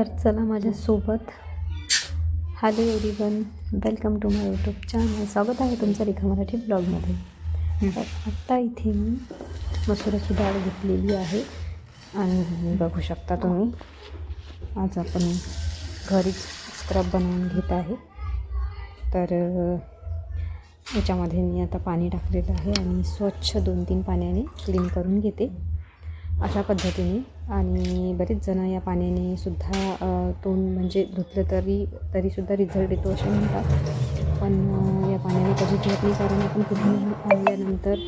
तर चला माझ्यासोबत. Hello everyone, welcome to my YouTube channel. स्वागत आहे तुमचं रेखा मराठी ब्लॉगमध्ये. तर आत्ता इथे मी मसुराची डाळ घेतलेली आहे आणि बघू शकता तुम्ही, आज आपण घरीच स्क्रब बनवून घेत आहे. तर याच्यामध्ये मी आता पाणी टाकलेलं आहे आणि स्वच्छ 2-3 पाण्याने क्लीन करून घेते अशा पद्धतीने. आणि बरेच जण या पाण्याने सुद्धा तोंड म्हणजे धुतलं तरीसुद्धा रिझल्ट येतो असे म्हणतात. पण या पाण्याने कधी धुत नाही, कारण आपण कुठेही आणल्यानंतर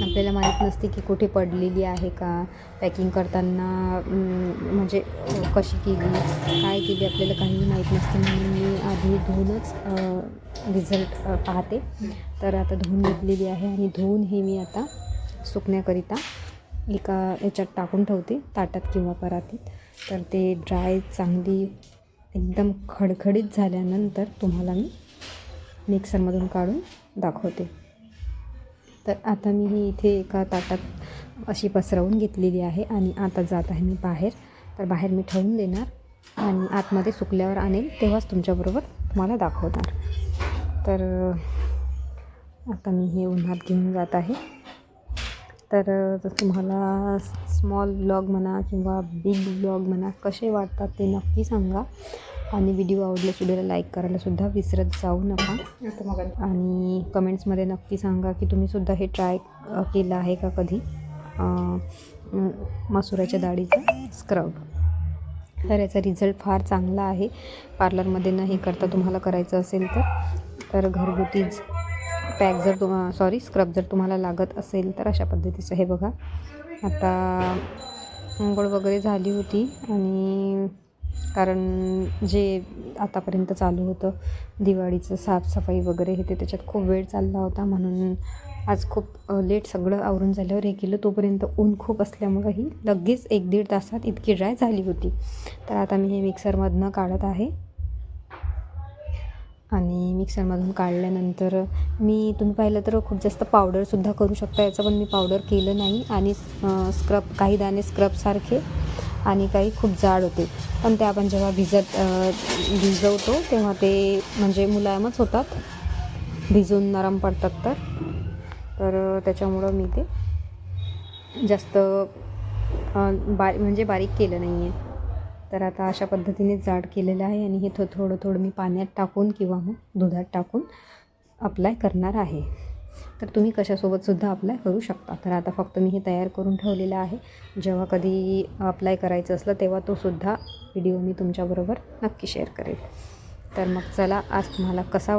आपल्याला माहीत नसते की कुठे पडलेली आहे का, पॅकिंग करताना म्हणजे कशी केली, काय केली, आपल्याला काहीही माहीत नसते. म्हणून मी आधी धुवूनच रिझल्ट पाहते. तर आता धुवून घेतलेली आहे आणि धुवून हे मी आता सुकण्याकरिता एका याच्यात टाकून ठेवते, ताटात किंवा परातीत. तर ते ड्राय चांगली एकदम खडखडीत झाल्यानंतर तुम्हाला मी मिक्सरमधून काढून दाखवते. तर आता मी ही इथे एका ताटात अशी पसरवून घेतलेली आहे आणि आता जात आहे मी बाहेर. तर बाहेर मी ठेवून देणार आणि आतमध्ये सुकल्यावर आणेल तेव्हाच तुमच्याबरोबर तुम्हाला दाखवणार. तर आता मी हे उन्हात घेऊन जात आहे. तर तुम्हाला स्मॉल ब्लॉग म्हणा किंवा बिग ब्लॉग म्हणा कसे वाटतात ते नक्की सांगा. आणि व्हिडिओ आवडल्यास व्हिडिओला लाईक करायलासुद्धा विसरत जाऊ नका. आणि कमेंट्समध्ये नक्की सांगा की तुम्हीसुद्धा हे ट्राय केलं आहे का कधी, मसुराच्या डाळीचा स्क्रब. तर याचा रिझल्ट फार चांगला आहे. पार्लरमध्ये न हे करता तुम्हाला करायचं असेल तर घरगुतीच पॅक स्क्रब जर तुम्हाला लागत असेल तर अशा पद्धतीचं. हे बघा, आता अंघोळ वगैरे झाली होती आणि कारण जे आतापर्यंत चालू होतं दिवाळीचं साफसफाई वगैरे हे ते त्याच्यात खूप वेळ चालला होता. म्हणून आज खूप लेट सगळं आवरून झाल्यावर हे केलं. तोपर्यंत ऊन खूप असल्यामुळं ही लगेच 1-1.5 तासात इतकी ड्राय झाली होती. तर आता मी हे मिक्सरमधनं काढत आहे आणि मिक्सरमधून काढल्यानंतर तुम्ही पाहिलं तर खूप जास्त पावडरसुद्धा करू शकता याचं, पण मी पावडर केलं नाही. आणि स्क्रब काही दाणे स्क्रबसारखे आणि काही खूप जाड होते, पण ते आपण जेव्हा भिजवतो तेव्हा ते म्हणजे मुलायमच होतात, भिजून नरम पडतात. तर त्याच्यामुळं मी ते जास्त बारीक केलं नाही आहे. तर आता अशा पद्धतीने जाड केलेलं आहे आणि हे थोडं मी पाण्यात टाकून किंवा मग दुधात टाकून अप्लाय करणार आहे. तर तुम्ही कशासोबतसुद्धा अप्लाय करू शकता. तर आता फक्त मी हे तयार करून ठेवलेलं आहे. जेव्हा कधी अप्लाय करायचं असलं तेव्हा तो सुद्धा व्हिडिओ मी तुमच्याबरोबर नक्की शेअर करेल. तर मग चला, आज तुम्हाला कसा